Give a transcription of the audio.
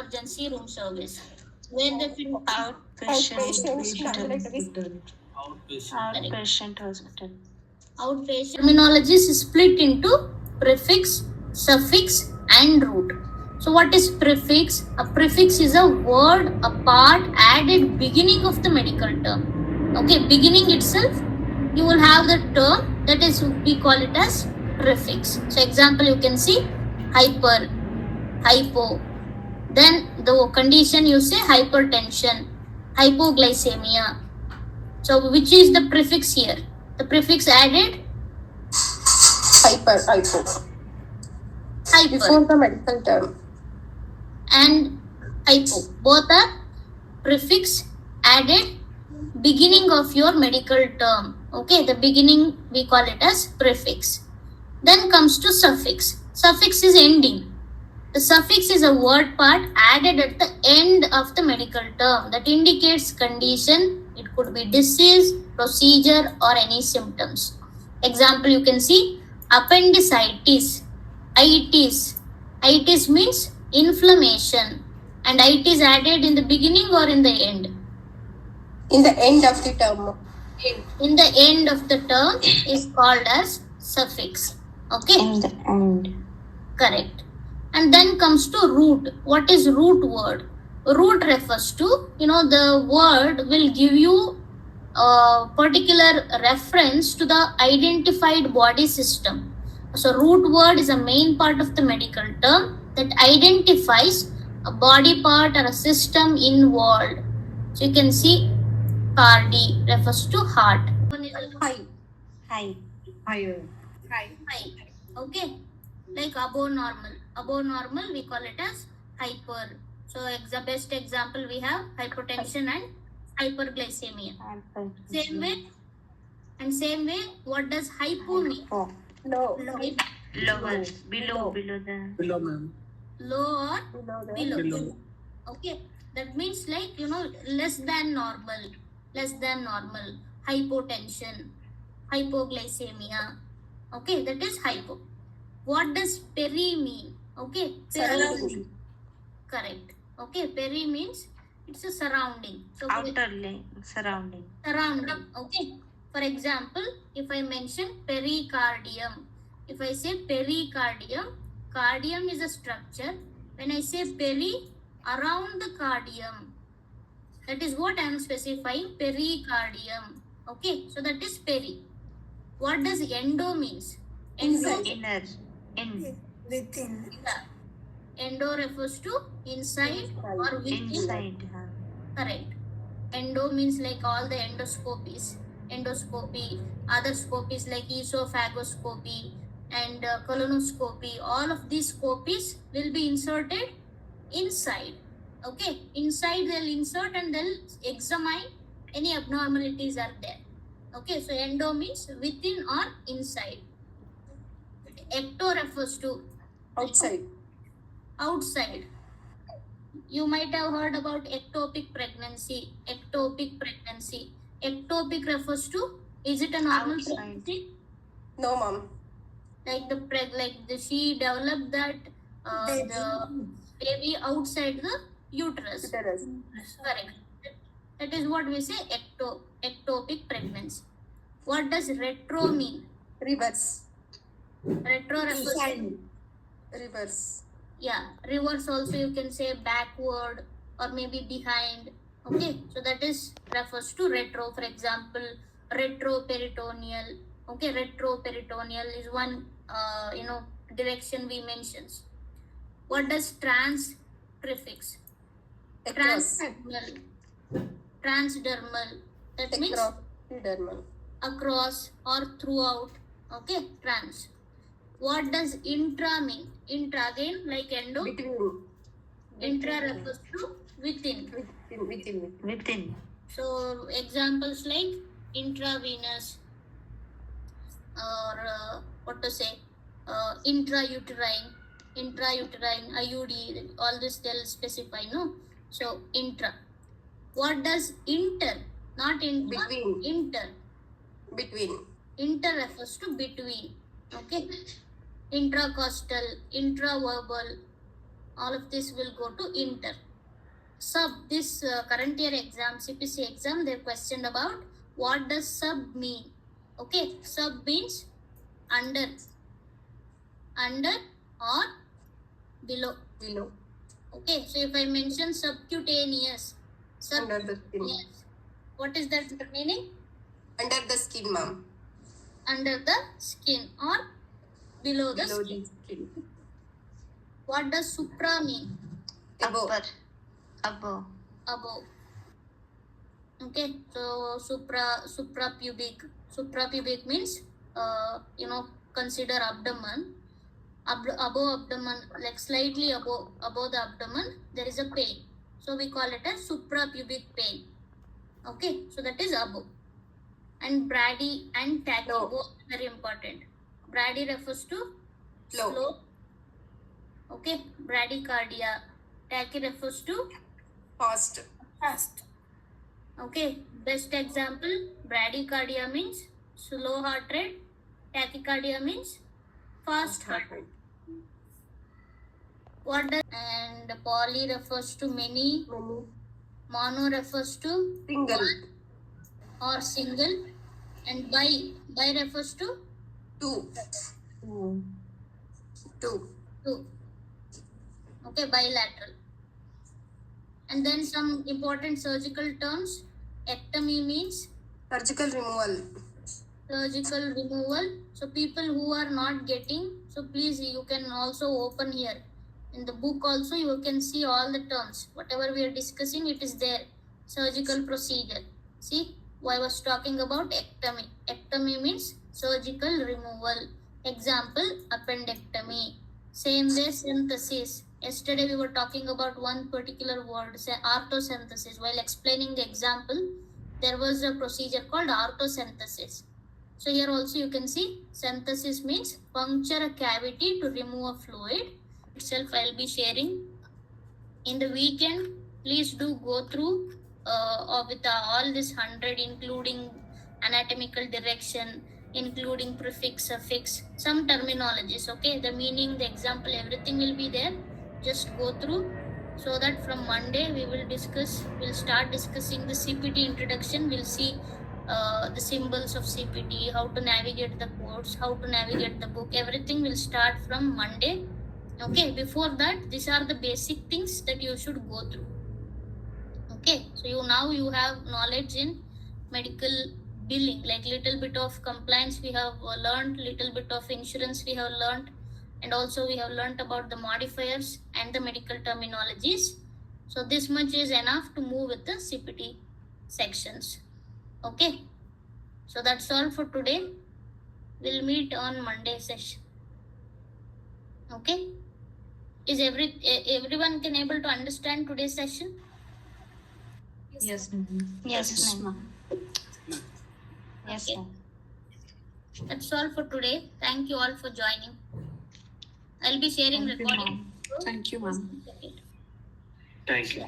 emergency room service. Where the outpatient hospital. outpatient terminology is split into prefix, suffix, and root. So what is prefix? A prefix is a word, a part added beginning of the medical term. Okay, beginning itself, you will have the term, that is, we call it as prefix. So example, you can see hyper, hypo. Then the condition you say hypertension, hypoglycemia. So which is the prefix here? The prefix added hypo. Hyper Before the medical term. and hypo. Both are prefix added beginning of your medical term. Okay, the beginning we call it as prefix. Then comes to suffix. Suffix is ending. The suffix is a word part added at the end of the medical term that indicates condition. It could be disease, procedure, or any symptoms. Example, you can see appendicitis, itis. Itis means inflammation, and it is added in the beginning or in the end? In the end of the term. In the end of the term is called as suffix. Okay? In the end. Correct. And then comes to root. What is root word? Root refers to, the word will give you a particular reference to the identified body system. So root word is a main part of the medical term that identifies a body part or a system involved. So you can see cardi refers to heart. One is High. high. Okay. Like above normal. Above normal we call it as hyper. So best example we have hypertension and hyperglycemia. Same way, what does hypo mean? Low. Lower. Below the. Below, ma'am. Low or below. Okay, that means like less than normal. Hypotension, hypoglycemia. Okay, that is hypo. What does peri mean? Okay, Surrounding. Correct. Okay, peri means it's a surrounding. So Outerly surrounding. surrounding. Okay. For example, if I mention pericardium, if I say pericardium, cardium is a structure. When I say peri, around the cardium, that is what I am specifying, pericardium. Okay, so that is peri. What does endo means? Endo, Inner. In. Within. endo refers to inside or within. Inside. Correct. Endo means like all the endoscopies. Endoscopy, other scopies like esophagoscopy and colonoscopy. All of these scopies will be inserted inside. Okay, inside they'll insert and they'll examine any abnormalities are there. Okay, so endo means within or inside. Ecto refers to Outside. outside. You might have heard about ectopic pregnancy. Ectopic refers to, is it a normal Outside. pregnancy? No, mom. She developed that the baby outside the uterus. Uterus. Correct. That is what we say ectopic pregnancy. What does retro mean? Reverse. Retro refers to, Reverse. yeah, reverse also you can say backward or maybe behind. Okay, so that is refers to retro. For example, retroperitoneal. Okay, retroperitoneal is one direction we mentions. What does trans prefix? Across. Transdermal. That means Epidermal. across or throughout. Okay, trans. What does intra mean? Intra again like endo. Between. Intra refers to within. Within. So examples like intravenous or intrauterine, IUD, all this they'll specify, no? So intra. What does inter? Not intra, Between. inter. Between. Inter refers to between. Okay. Intracostal, intraverbal, all of this will go to inter. Sub, this current year exam, CPC exam, they're questioned about what does sub mean. Okay, sub means under or below. Below. Okay, so if I mention subcutaneous, Under the skin. what is that meaning? Under the skin, ma'am. Under the skin or below the Below skin. the skin. What does supra mean? Above. Above. Above. Okay, so suprapubic means consider abdomen. Above abdomen, like slightly above the abdomen, there is a pain. So we call it as suprapubic pain. Okay, so that is above. And brady and tachy, both very important. Brady refers to slow. Okay, bradycardia. Tachy refers to Fast. Okay, best example, bradycardia means slow heart rate, tachycardia means fast heart rate. And poly refers to many, mono refers to Single. or single, and bi refers to Two. Okay, bilateral. And then some important surgical terms. Ectomy means Surgical removal. So people who are not getting, so please, you can also open here. In the book also you can see all the terms. Whatever we are discussing, it is there. Surgical procedure. See, I was talking about ectomy. Ectomy means surgical removal. Example, appendectomy. Same way, synthesis. Yesterday we were talking about one particular word, say orthosynthesis. While explaining the example, there was a procedure called orthosynthesis. So here also you can see synthesis means puncture a cavity to remove a fluid. Itself I'll be sharing. In the weekend, please do go through with all this 100, including anatomical direction, including prefix, suffix, some terminologies. Okay, the meaning, the example, everything will be there. Just go through, so that from Monday we'll start discussing the CPT introduction. We'll see the symbols of CPT, how to navigate the codes, how to navigate the book. Everything will start from Monday. Okay, before that, these are the basic things that you should go through. Okay, so you have knowledge in medical billing, like little bit of compliance we have learned, little bit of insurance we have learned, and also we have learned about the modifiers and the medical terminologies. So this much is enough to move with the CPT sections. Okay, so that's all for today. We'll meet on Monday session. Okay, is everyone can able to understand today's session? Yes, ma'am. Yes, ma'am. Yes, ma'am. That's all for today. Thank you all for joining. I'll be sharing recording. Thank you, ma'am. Okay. Thank you.